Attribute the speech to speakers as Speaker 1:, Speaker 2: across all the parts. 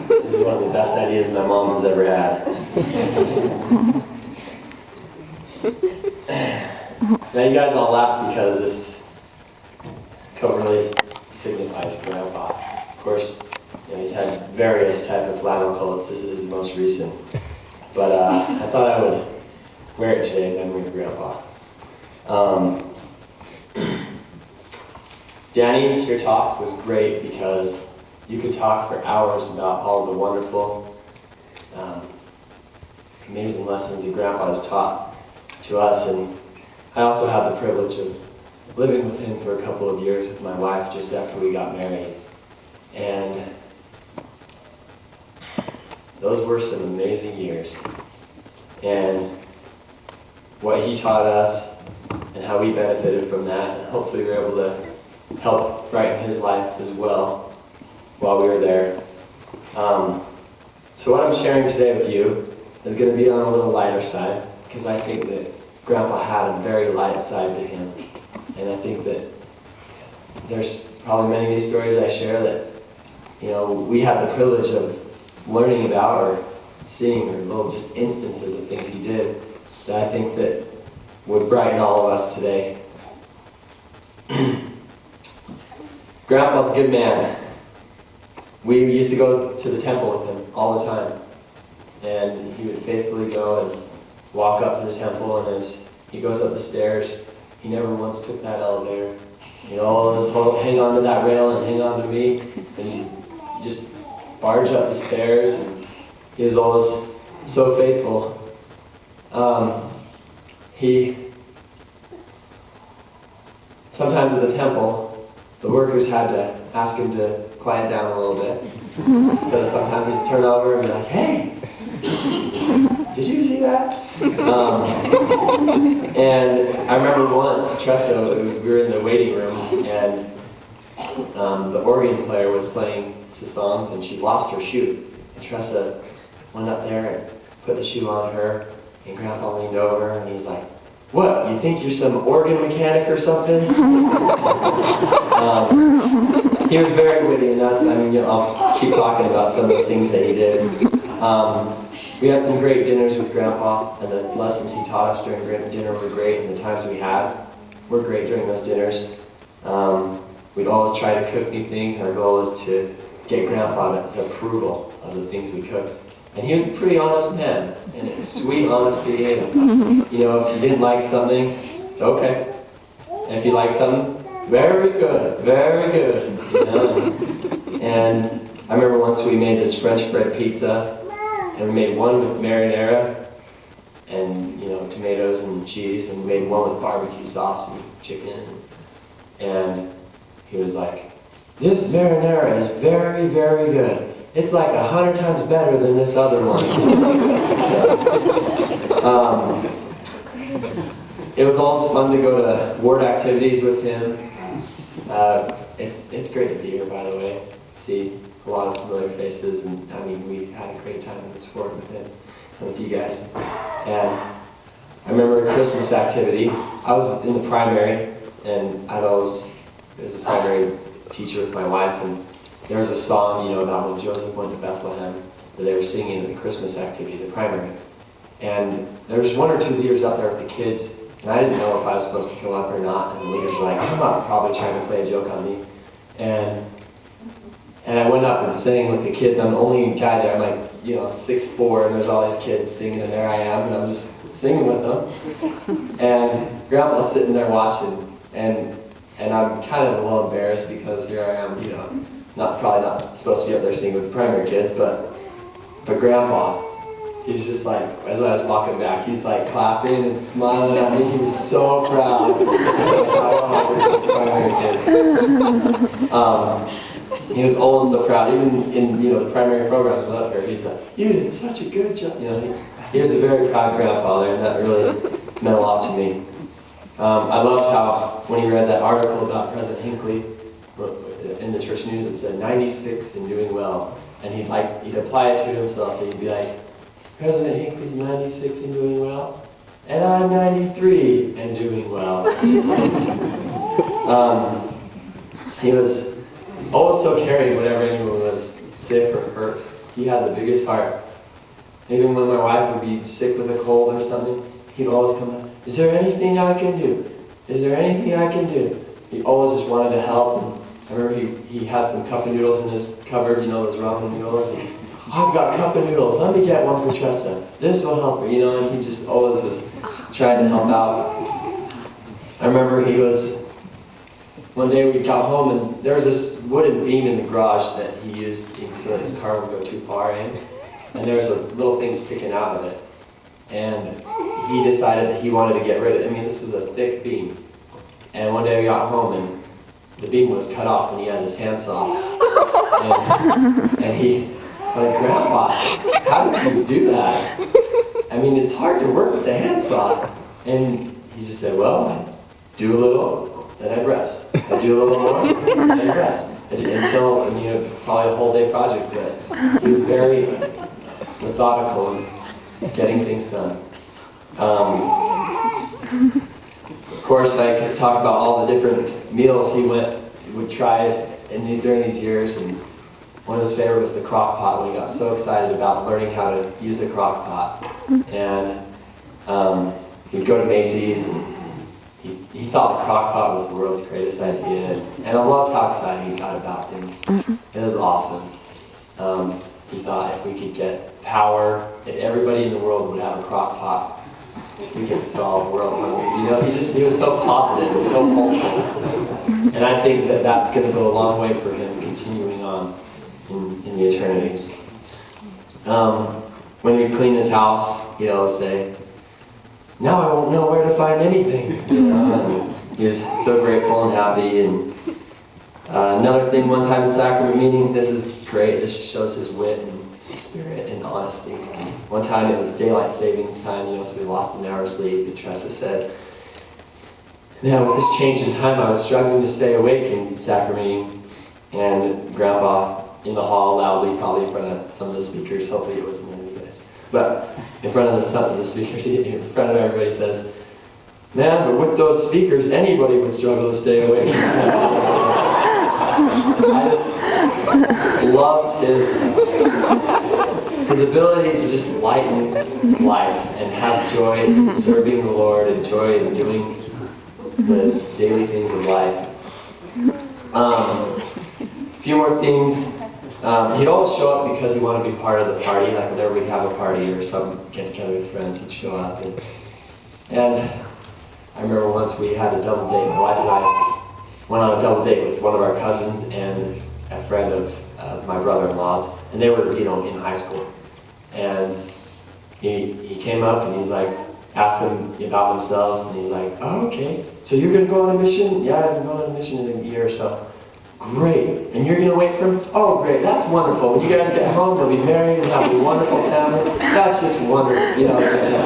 Speaker 1: This is one of the best ideas my mom has ever had. Now you guys all laugh because this coat really signifies Grandpa. Of course, he's had various types of flannel coats. This is his most recent. But I thought I would wear it today in memory of Grandpa. Danny, your talk was great because you could talk for hours about all the wonderful, amazing lessons that Grandpa has taught to us. And I also had the privilege of living with him for a couple of years with my wife just after we got married. And those were some amazing years. And what he taught us and how we benefited from that, and hopefully we were able to help brighten his life as well while we were there. So what I'm sharing today with you is going to be on a little lighter side, because I think that Grandpa had a very light side to him. And I think that there's probably many of these stories I share that, we have the privilege of learning about or seeing, or little just instances of things he did that I think that would brighten all of us today. Grandpa's a good man. We used to go to the temple with him all the time. And he would faithfully go and walk up to the temple, and as he goes up the stairs, he never once took that elevator. Always hang on to that rail and hang on to me. And he just barge up the stairs, and he was always so faithful. Sometimes at the temple, the workers had to ask him to quiet down a little bit. Because sometimes he'd turn over and be like, "Hey, did you see that?" And I remember once, Tressa, we were in the waiting room, and the organ player was playing some songs, and she lost her shoe. And Tressa went up there and put the shoe on her, and Grandpa leaned over, and he's like, "What, you think you're some organ mechanic or something?" He was very witty, and I'll keep talking about some of the things that he did. We had some great dinners with Grandpa, and the lessons he taught us during dinner were great, and the times we had were great during those dinners. We'd always try to cook new things, and our goal was to get Grandpa's approval of the things we cooked. And he was a pretty honest man, and it's sweet honesty, and if you didn't like something, okay. And if you liked something, very good, very good. And I remember once we made this French bread pizza, and we made one with marinara and tomatoes and cheese, and we made one with barbecue sauce and chicken. And he was like, "This marinara is very, very good. It's like 100 times better than this other one." It was always fun to go to ward activities with him. It's great to be here, by the way. See a lot of familiar faces, and we had a great time in this ward with him, with you guys. And I remember a Christmas activity. I was in the primary, and I was a primary teacher with my wife, and there was a song, about when Joseph went to Bethlehem, that they were singing at the Christmas activity, the primary. And there was one or two leaders up there with the kids, and I didn't know if I was supposed to come up or not, and the leaders were like, "Come up," probably trying to play a joke on me. And I went up and sang with the kids. I'm the only guy there. I'm like, 6'4", and there's all these kids singing, and there I am, and I'm just singing with them. And Grandpa's sitting there watching, and I'm kind of a little embarrassed because here I am, probably not supposed to be up there singing with the primary kids, but Grandpa, he's just like, as I was walking back, he's like clapping and smiling at me. He was so proud. He was always so proud. Even in the primary programs up here, he's like, "You did such a good job." He was a very proud grandfather, and that really meant a lot to me. I loved how when he read that article about President Hinckley in the church news, it said 96 and doing well, and he'd apply it to himself, and he'd be like, "President Hinckley's 96 and doing well, and I'm 93 and doing well." He was always so caring whenever anyone was sick or hurt. He had the biggest heart. Even when my wife would be sick with a cold or something, he'd always come up, is there anything I can do? Is there anything I can do? He always just wanted to help. And I remember he had some cup of noodles in his cupboard, you know, those ramen noodles. And, I've got cup of noodles, let me get one for Tressa. This will help her, you know, and he just always was trying to help out. I remember one day we got home and there was this wooden beam in the garage that he used so that his car would go too far in. And there was a little thing sticking out of it. And he decided that he wanted to get rid of it. I mean, this was a thick beam. And one day we got home and the beam was cut off and he had his handsaw. And he, like, Grandpa, how did you do that? I mean, it's hard to work with the handsaw. And he just said, well, I'd do a little, then I'd rest. I'd do a little more, then I'd rest. Until, you know, probably a whole day project, but he was very methodical in getting things done. Of course, I could talk about all the different meals he would try during these years, and one of his favorite was the crock pot, when he got so excited about learning how to use a crock pot. And he'd go to Macy's, and he thought the crock pot was the world's greatest idea, and I loved how excited he got about things. It was awesome. He thought if we could get power, if everybody in the world would have a crock pot, we could solve world hunger. You know, he was so positive and so hopeful. And I think that that's going to go a long way for him continuing on in the eternities. When we clean his house, he'd always say, now I won't know where to find anything. You know, he was so grateful and happy. And another thing, one time at sacrament meeting, this is great. This just shows his wit and spirit and honesty. One time it was daylight savings time, you know, so we lost an hour's sleep. And Tressa said, now with this change in time, I was struggling to stay awake in sacrament meeting. And Grandpa in the hall loudly, probably in front of some of the speakers, hopefully it wasn't any of you guys, but in front of the speakers, in front of everybody says, man, but with those speakers, anybody would struggle to stay awake. I just loved his ability to just lighten life and have joy in serving the Lord and joy in doing the daily things of life. A few more things. He'd always show up because he wanted to be part of the party. Like whenever we'd have a party or some get together with friends, he'd show up. And I remember once we had a double date. My wife and I went on a double date with one of our cousins and a friend of my brother-in-law's, and they were, you know, in high school. And he came up and he's like, asked them about themselves, and he's like, oh, okay, so you're going to go on a mission? Yeah, I've been going on a mission in a year or so. Great. And you're going to wait for him? Oh, great. That's wonderful. When you guys get home, you'll be married and have a wonderful family. That's just wonderful. You know, it's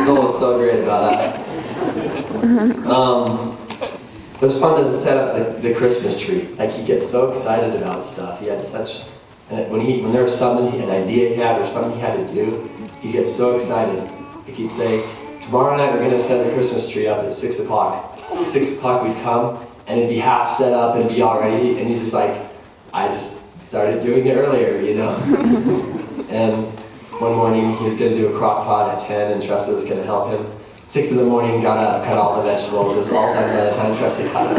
Speaker 1: always so great about that. It was fun to set up the Christmas tree. Like, he gets so excited about stuff. He had such, and when there was something, an idea he had or something he had to do, he gets so excited. Like he'd say, tomorrow night we're going to set the Christmas tree up at 6 o'clock. At 6 o'clock we'd come, and it'd be half set up, and it'd be all ready, and he's just like, I just started doing it earlier, you know. And one morning he was going to do a crock pot at 10, and Tressa was going to help him. 6 in the morning, got up, cut all the vegetables. It was all done by the time Tressa got up.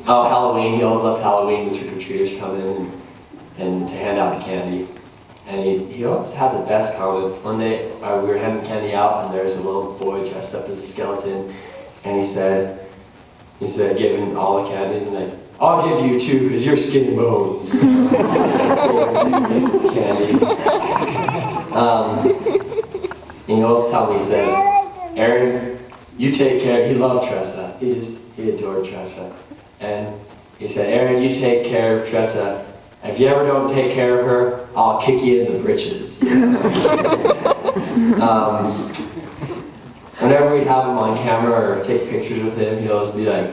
Speaker 1: Halloween. He always loved Halloween. The trick-or-treaters come in and to hand out the candy. And he always had the best comments. One day we were handing candy out, and there was a little boy dressed up as a skeleton. And he said, giving all the candies, and like, I'll give you 2 because you're skin and bones. Candy. And he always told me, he said, Aaron, you take care. He loved Tressa. He adored Tressa. And he said, Aaron, you take care of Tressa. If you ever don't take care of her, I'll kick you in the britches. Whenever we'd have him on camera or take pictures with him, he'd always be like,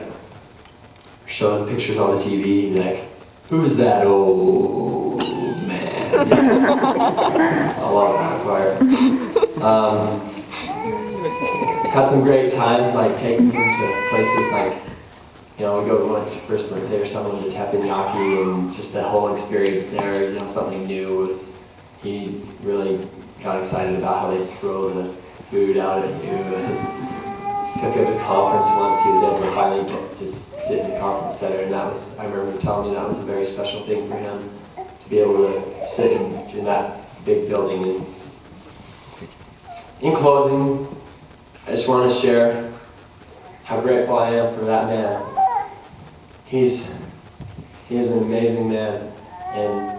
Speaker 1: showing pictures on the TV, he'd be like, who's that old man? I love that part. Had some great times, like taking him to places like we go to one's first birthday or something to teppanyaki, and just the whole experience there, something new was, he really got excited about how they throw the food out at you. And took him to a conference once, he was able to finally get to sit in the conference center, and that was, I remember him telling me that was a very special thing for him, to be able to sit in that big building. And in closing, I just want to share how grateful I am for that man. He is an amazing man, and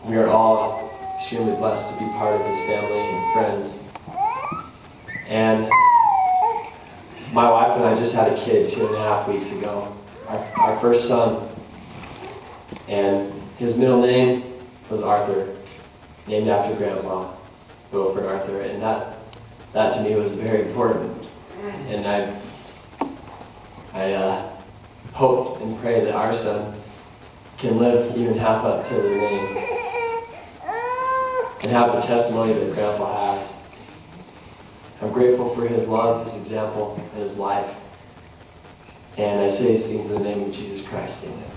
Speaker 1: we are all extremely blessed to be part of his family and friends. And my wife and I just had a kid 2.5 weeks ago, our first son, and his middle name was Arthur, named after Grandpa Wilford Arthur, and that to me was very important. And I hope and pray that our son can live even half up to the name and have the testimony that Grandpa has. I'm grateful for his love, his example, and his life. And I say these things in the name of Jesus Christ. Amen.